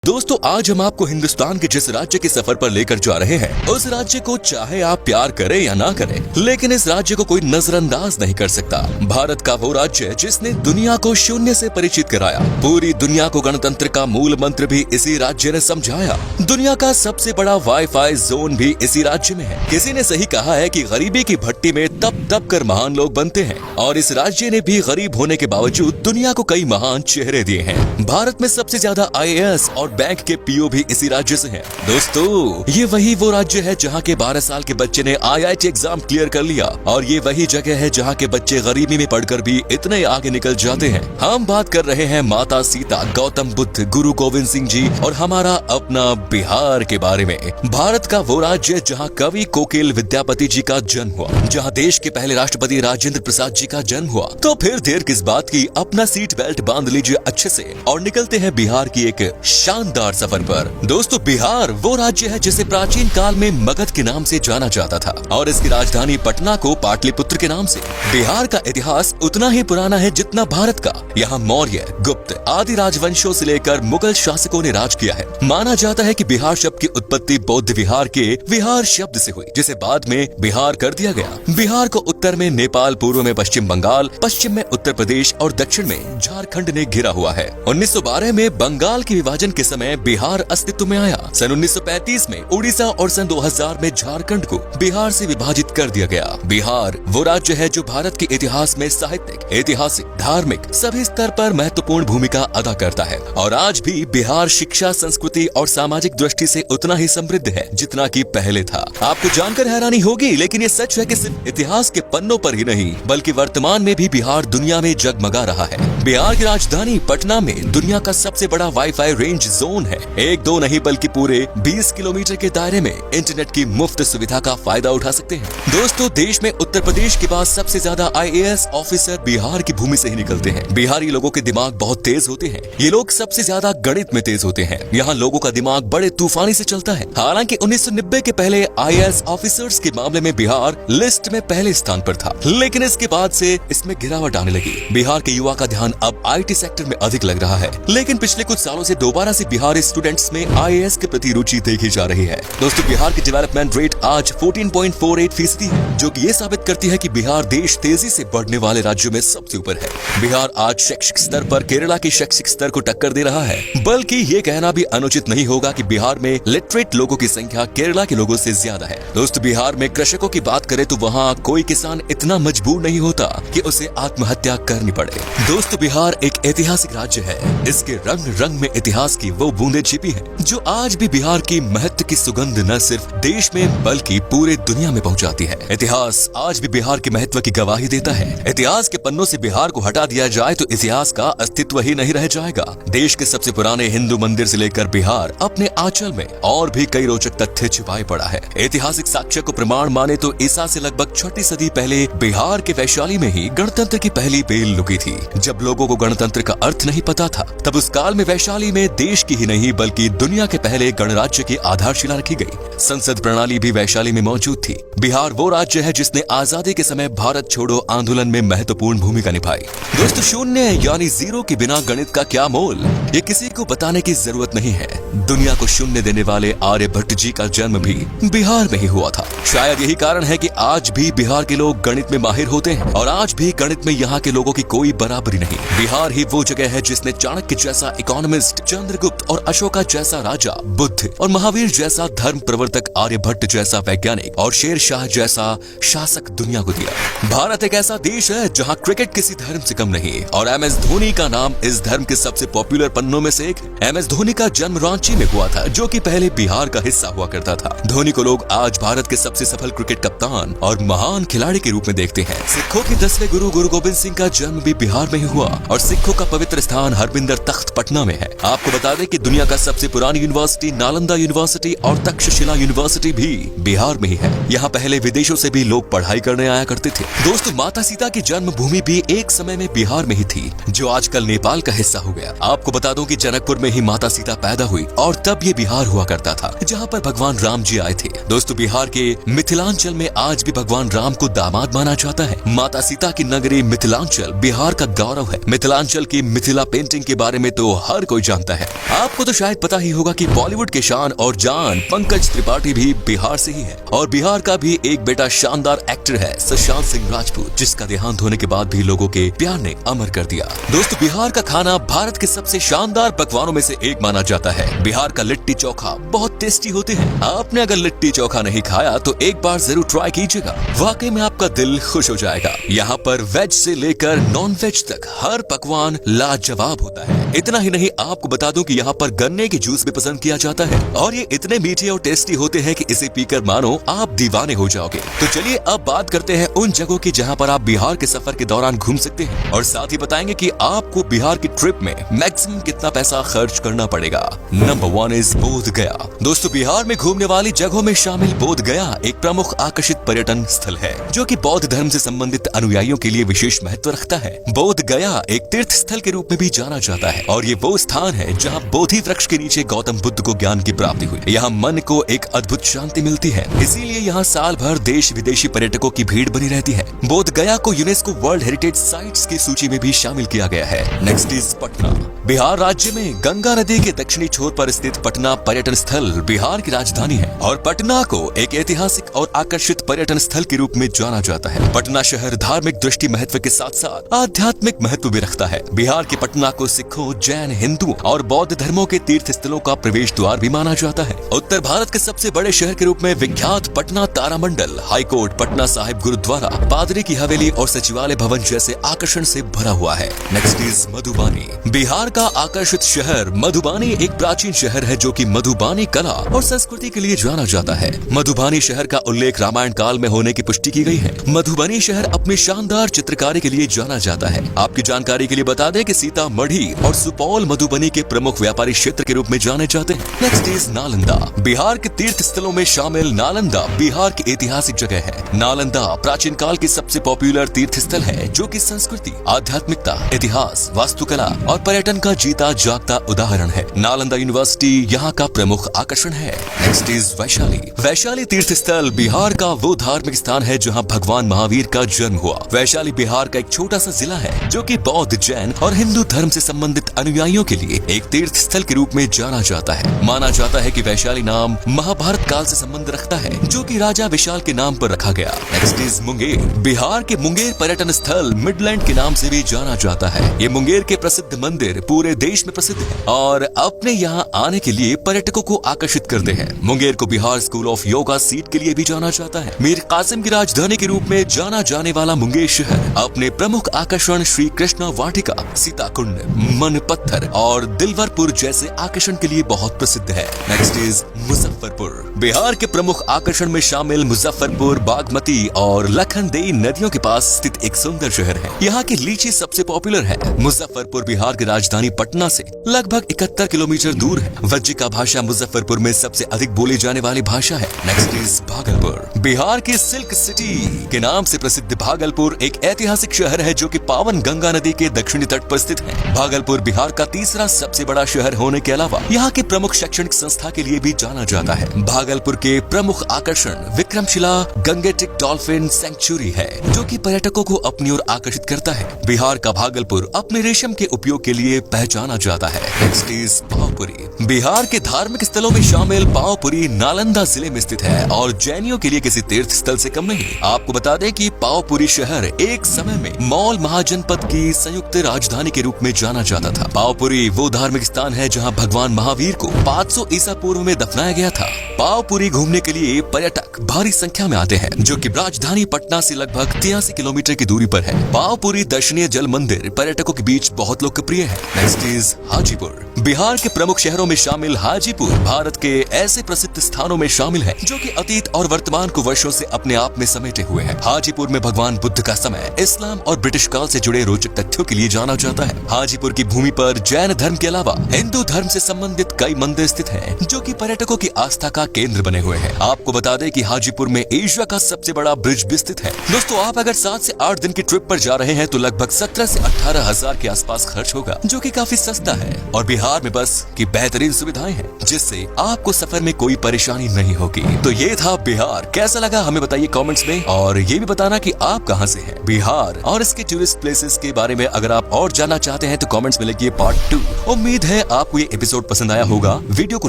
दोस्तों आज हम आपको हिंदुस्तान के जिस राज्य के सफर पर लेकर जा रहे हैं उस राज्य को चाहे आप प्यार करें या ना करें, लेकिन इस राज्य को कोई नजरअंदाज नहीं कर सकता। भारत का वो राज्य जिसने दुनिया को शून्य से परिचित कराया, पूरी दुनिया को गणतंत्र का मूल मंत्र भी इसी राज्य ने समझाया। दुनिया का सबसे बड़ा वाईफाई जोन भी इसी राज्य में है। किसी ने सही कहा है कि गरीबी की भट्टी में तप तप कर महान लोग बनते हैं, और इस राज्य ने भी गरीब होने के बावजूद दुनिया को कई महान चेहरे दिए हैं। भारत में सबसे ज्यादा IAS और बैंक के पीओ भी इसी राज्य से हैं। दोस्तों ये वही वो राज्य है जहाँ के 12 साल के बच्चे ने IIT एग्जाम क्लियर कर लिया, और ये वही जगह है जहाँ के बच्चे गरीबी में पढ़कर भी इतने आगे निकल जाते हैं। हम बात कर रहे हैं माता सीता, गौतम बुद्ध, गुरु गोविंद सिंह जी और हमारा अपना बिहार के बारे में। भारत का वो राज्य जहाँ कवि कोकिल विद्यापति जी का जन्म हुआ, जहाँ देश के पहले राष्ट्रपति राजेंद्र प्रसाद जी का जन्म हुआ। तो फिर देर किस बात की, अपना सीट बेल्ट बांध लीजिए अच्छे से और निकलते हैं बिहार की एक शानदार सफर पर। दोस्तों बिहार वो राज्य है जिसे प्राचीन काल में मगध के नाम से जाना जाता था, और इसकी राजधानी पटना को पाटलिपुत्र के नाम से। बिहार का इतिहास उतना ही पुराना है जितना भारत का। यहाँ मौर्य, गुप्त आदि राजवंशों से लेकर मुगल शासकों ने राज किया है। माना जाता है कि बिहार शब्द की उत्पत्ति बौद्ध विहार के विहार शब्द से हुई, जिसे बाद में बिहार कर दिया गया। बिहार को उत्तर में नेपाल, पूर्व में पश्चिम बंगाल, पश्चिम में उत्तर प्रदेश और दक्षिण में झारखंड ने घिरा हुआ है। 1912 में बंगाल के विभाजन के समय बिहार अस्तित्व में आया। सन 1935 में उड़ीसा और सन 2000 में झारखंड को बिहार से विभाजित कर दिया गया। बिहार वो राज्य है जो भारत के इतिहास में साहित्यिक, ऐतिहासिक, धार्मिक सभी स्तर पर महत्वपूर्ण भूमिका अदा करता है। और आज भी बिहार शिक्षा, संस्कृति और सामाजिक दृष्टि से उतना ही समृद्ध है जितना कि पहले था। आपको जानकर हैरानी होगी, लेकिन ये सच है कि सिर्फ इतिहास के पन्नों पर ही नहीं बल्कि वर्तमान में भी बिहार दुनिया में जगमगा रहा है। बिहार की राजधानी पटना में दुनिया का सबसे बड़ा वाईफाई रेंज जोन है। एक दो नहीं बल्कि पूरे 20 किलोमीटर के दायरे में इंटरनेट की मुफ्त सुविधा का फायदा उठा सकते हैं। दोस्तों देश में उत्तर प्रदेश के बाद सबसे ज्यादा IAS ऑफिसर बिहार की भूमि से ही निकलते हैं। बिहारी लोगों के दिमाग बहुत तेज होते हैं। ये लोग सबसे ज्यादा गणित में तेज होते हैं। यहाँ लोगों का दिमाग बड़े तूफानी से चलता है। हालांकि 1990 के पहले IAS ऑफिसर्स के मामले में बिहार लिस्ट में पहले स्थान पर था, लेकिन इसके बाद से इसमें गिरावट आने लगी। बिहार के युवा का ध्यान अब IT सेक्टर में अधिक लग रहा है, लेकिन पिछले कुछ सालों से दोबारा से बिहारी स्टूडेंट्स में IAS के प्रति रुचि देखी जा रही है। दोस्तों बिहार की डेवलपमेंट रेट आज 14.48% है, जो कि ये साबित करती है कि बिहार देश तेजी से बढ़ने वाले राज्यों में सबसे ऊपर है। बिहार आज शैक्षिक स्तर पर केरला के शैक्षिक स्तर को टक्कर दे रहा है, बल्कि ये कहना भी अनुचित नहीं होगा कि बिहार में लिटरेट लोगों की संख्या केरला के लोगों से ज्यादा है। दोस्तों बिहार में कृषकों की बात करें तो वहाँ कोई किसान इतना मजबूर नहीं होता कि उसे आत्महत्या करनी पड़े। दोस्तों बिहार एक ऐतिहासिक राज्य है। इसके रंग रंग में इतिहास की वो बूंदें छिपी हैं, जो आज भी बिहार की महत्व की सुगंध न सिर्फ देश में बल्कि पूरे दुनिया में पहुंचाती है। इतिहास आज भी बिहार के महत्व की गवाही देता है। इतिहास के पन्नों से बिहार को हटा दिया जाए तो इतिहास का अस्तित्व ही नहीं रह जाएगा। देश के सबसे पुराने हिंदू मंदिर से लेकर बिहार अपने आंचल में और भी कई रोचक तथ्य छिपाए पड़ा है। ऐतिहासिक साक्ष्य को प्रमाण माने तो ईसा से लगभग 6वीं सदी पहले बिहार के वैशाली में ही गणतंत्र की पहली बेल लुकी थी। जब लोगों को गणतंत्र का अर्थ नहीं पता था, तब उस काल में वैशाली में देश की ही नहीं बल्कि दुनिया के पहले गणराज्य की आधारशिला रखी गई। संसद प्रणाली भी वैशाली में मौजूद थी। बिहार वो राज्य है जिसने आजादी के समय भारत छोड़ो आंदोलन में महत्वपूर्ण भूमिका निभाई। दोस्तों शून्य यानी जीरो के बिना गणित का क्या मोल, ये किसी को बताने की जरूरत नहीं है। दुनिया को शून्य देने वाले आर्यभट्ट जी का जन्म भी बिहार में ही हुआ था। शायद यही कारण है कि आज भी बिहार के लोग गणित में माहिर होते हैं, और आज भी गणित में यहाँ के लोगों की कोई बराबरी नहीं। बिहार ही वो जगह है जिसने चाणक्य जैसा इकोनॉमिस्ट, चंद्रगुप्त और अशोका जैसा राजा, बुद्ध और महावीर जैसा धर्म प्रवर्तक, आर्यभट्ट जैसा वैज्ञानिक और शेर शाह जैसा शासक दुनिया को दिया। भारत एक ऐसा देश है जहाँ क्रिकेट किसी धर्म से कम नहीं, और MS धोनी का नाम इस धर्म के सबसे पॉपुलर पन्नों में से एक। MS धोनी का जन्म रांची में हुआ था, जो कि पहले बिहार का हिस्सा हुआ करता था। धोनी को लोग आज भारत के सबसे सफल क्रिकेट कप्तान और महान खिलाड़ी के रूप में देखते हैं। सिखों के 10वें गुरु गुरु गोविंद सिंह का जन्म भी बिहार में ही हुआ, और सिखों का पवित्र स्थान हरमिंदर तख्त पटना में है। आपको बता दें कि दुनिया का सबसे पुरानी यूनिवर्सिटी नालंदा यूनिवर्सिटी और तक्षशिला यूनिवर्सिटी भी बिहार में ही है। यहाँ पहले विदेशों से भी लोग पढ़ाई करने आया करते थे। दोस्तों माता सीता की जन्मभूमि भी एक समय में बिहार में ही थी, जो आजकल नेपाल का हिस्सा हो गया। आपको बता दूं कि जनकपुर में ही माता सीता पैदा हुई, और तब ये बिहार हुआ करता था जहाँ पर भगवान राम जी आए थे। दोस्तों बिहार के मिथिलांचल में आज भी भगवान राम को दामाद माना जाता है। माता सीता की नगरी मिथिलांचल बिहार का गौरव है। मिथिलांचल की मिथिला पेंटिंग के बारे में तो हर कोई जानता है। आपको तो शायद पता ही होगा कि बॉलीवुड के शान और जान पंकज त्रिपाठी भी बिहार से ही है और बिहार का भी एक बेटा शानदार एक्टर है सुशांत सिंह राजपूत, जिसका देहांत होने के बाद भी लोगों के प्यार ने अमर कर दिया। दोस्तों बिहार का खाना भारत के सबसे शानदार पकवानों में से एक माना जाता है। बिहार का लिट्टी चोखा बहुत टेस्टी होते हैं। आपने अगर लिट्टी चोखा नहीं खाया तो एक बार जरूर ट्राई कीजिएगा, वाकई में आपका दिल खुश हो जाएगा। यहाँ पर वेज से लेकर नॉन वेज तक हर पकवान लाजवाब होता है। इतना ही नहीं, आपको बता दूं कि यहाँ पर गन्ने की जूस भी पसंद किया जाता है और ये इतने मीठे और टेस्टी होते हैं कि इसे पीकर मानो आप दीवाने हो जाओगे। तो चलिए अब बात करते हैं उन जगहों की जहाँ पर आप बिहार के सफर के दौरान घूम सकते हैं और साथ ही बताएंगे कि आपको बिहार की ट्रिप में मैक्सिमम कितना पैसा खर्च करना पड़ेगा। नंबर 1 इज बोध गया। दोस्तों बिहार में घूमने वाली जगहों में शामिल बोध गया एक प्रमुख आकर्षित पर्यटन स्थल है जो कि बौद्ध धर्म से संबंधित अनुयायियों के लिए विशेष महत्व रखता है। बोध गया एक तीर्थ स्थल के रूप में भी जाना जाता है और ये वो स्थान है जहाँ बोधि वृक्ष के नीचे गौतम बुद्ध को ज्ञान की प्राप्ति हुई। यहाँ मन को एक अद्भुत शांति मिलती है, इसीलिए यहाँ साल भर देश विदेशी पर्यटकों की भीड़ बनी रहती है। बोध गया को यूनेस्को वर्ल्ड हेरिटेज साइट्स की सूची में भी शामिल किया गया है। Next is Patna. बिहार राज्य में गंगा नदी के दक्षिणी छोर पर स्थित पटना पर्यटन स्थल बिहार की राजधानी है और पटना को एक ऐतिहासिक और आकर्षित पर्यटन स्थल के रूप में जाना जाता है। पटना शहर धार्मिक दृष्टि महत्व के साथ साथ आध्यात्मिक महत्व भी रखता है। बिहार के पटना को सिखों, जैन, हिंदू और बौद्ध धर्मों के तीर्थ स्थलों का प्रवेश द्वार भी माना जाता है। उत्तर भारत के सबसे बड़े शहर के रूप में विख्यात पटना तारामंडल, हाईकोर्ट, पटना साहिब गुरुद्वारा, पादरी की हवेली और सचिवालय भवन जैसे आकर्षण से भरा हुआ है। Next is Madhubani. बिहार का आकर्षित शहर मधुबानी एक प्राचीन शहर है जो कि मधुबानी कला और संस्कृति के लिए जाना जाता है। मधुबानी शहर का उल्लेख रामायण काल में होने की पुष्टि की गई है। मधुबनी शहर अपनी शानदार चित्रकारी के लिए जाना जाता है। आपकी जानकारी के लिए बता दें कि सीतामढ़ी और सुपौल मधुबनी के प्रमुख व्यापारी क्षेत्र के रूप में जाने जाते हैं। Next is Nalanda. बिहार के तीर्थ स्थलों में शामिल नालंदा बिहार की ऐतिहासिक जगह है। नालंदा प्राचीन काल की सबसे पॉपुलर तीर्थ स्थल है जो कि संस्कृति, आध्यात्मिकता, इतिहास, वास्तुकला और पर्यटन का जीता जागता उदाहरण है। नालंदा यूनिवर्सिटी यहाँ का प्रमुख आकर्षण है। Next is Vaishali. वैशाली तीर्थ स्थल बिहार का वो धार्मिक स्थान है जहाँ भगवान महावीर का जन्म हुआ। वैशाली बिहार का एक छोटा सा जिला है जो कि बौद्ध, जैन और हिंदू धर्म से संबंधित अनुयायियों के लिए एक तीर्थ स्थल के रूप में जाना जाता है। माना जाता है कि वैशाली नाम महाभारत काल से संबंध रखता है जो कि राजा विशाल के नाम पर रखा गया। Next is Munger. बिहार के मुंगेर पर्यटन स्थल मिडलैंड के नाम से भी जाना जाता है। ये मुंगेर के प्रसिद्ध मंदिर पूरे देश में प्रसिद्ध है और अपने यहाँ आने के लिए पर्यटकों को आकर्षित करते हैं। मुंगेर को Bihar school of yoga seat के लिए भी जाना जाता है। मीर कासिम की राजधानी के रूप में जाना जाने वाला मुंगेर शहर अपने प्रमुख आकर्षण श्री कृष्णा वाटिका, सीताकुंड, मन पत्थर और दिलवरपुर जैसे आकर्षण के लिए बहुत प्रसिद्ध है। Next is Muzaffarpur. बिहार के प्रमुख आकर्षण में शामिल मुजफ्फरपुर बागमती और लखनदेई नदियों के पास स्थित एक सुंदर शहर है। यहाँ की लीची सबसे पॉपुलर है। मुजफ्फरपुर बिहार की राजधानी पटना से लगभग 71 किलोमीटर दूर है। वज्जिका भाषा मुजफ्फरपुर में सबसे अधिक बोली जाने वाली भाषा है। Next is Bhagalpur. बिहार की सिल्क सिटी के नाम से प्रसिद्ध भागलपुर एक ऐतिहासिक शहर है जो कि पावन गंगा नदी के दक्षिणी तट पर स्थित है। भागलपुर बिहार का तीसरा सबसे बड़ा शहर होने के अलावा यहाँ के प्रमुख शैक्षणिक संस्था के लिए भी जाना जाता है। भागलपुर के प्रमुख आकर्षण विक्रमशिला गंगेटिक डॉल्फिन सेंचुरी है जो कि पर्यटकों को अपनी ओर आकर्षित करता है। बिहार का भागलपुर अपने रेशम के उपयोग के लिए पहचाना जाता है। Next is Pawapuri. बिहार के धार्मिक स्थलों में शामिल पावपुरी नालंदा जिले में स्थित है और जैनियों के लिए किसी तीर्थ स्थल से कम नहीं। आपको बता दें कि पावपुरी शहर एक समय में मौल महाजनपद की संयुक्त राजधानी के रूप में जाना जाता था। पावपुरी वो धार्मिक स्थान है जहां भगवान महावीर को 500 ईसा पूर्व में दफनाया गया था। पावपुरी घूमने के लिए पर्यटक भारी संख्या में आते हैं जो कि राजधानी पटना से लगभग 83 किलोमीटर की दूरी पर है। पावपुरी दर्शनीय जल मंदिर पर्यटकों के बीच बहुत लोकप्रिय है। Next is Hajipur. बिहार के प्रमुख शहरों में शामिल हाजीपुर भारत के ऐसे प्रसिद्ध स्थानों में शामिल है जो कि अतीत और वर्तमान को वर्षों से अपने आप में समेटे हुए हैं। हाजीपुर में भगवान बुद्ध का समय, इस्लाम और ब्रिटिश काल से जुड़े रोचक तथ्यों के लिए जाना जाता है। हाजीपुर की भूमि पर जैन धर्म के अलावा हिंदू धर्म से संबंधित कई मंदिर स्थित हैं जो कि पर्यटकों की आस्था का केंद्र बने हुए हैं। आपको बता दें कि हाजीपुर में एशिया का सबसे बड़ा ब्रिज भी स्थित है। दोस्तों आप अगर 7 से 8 दिन की ट्रिप पर जा रहे हैं तो लगभग 17 से 18 हजार के आसपास खर्च होगा जो कि काफी सस्ता है और बिहार में बस की बेहतरीन सुविधाएं हैं, जिससे आपको सफर में कोई परेशानी नहीं होगी। तो ये था बिहार। कैसा लगा हमें बताइए कमेंट्स में, और ये भी बताना कि आप कहां से हैं। बिहार और इसके टूरिस्ट प्लेसेस के बारे में अगर आप और जानना चाहते हैं तो कमेंट्स में लिखिए पार्ट 2। उम्मीद है आपको ये एपिसोड पसंद आया होगा। वीडियो को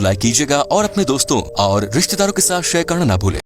लाइक कीजिएगा और अपने दोस्तों और रिश्तेदारों के साथ शेयर करना ना भूलें।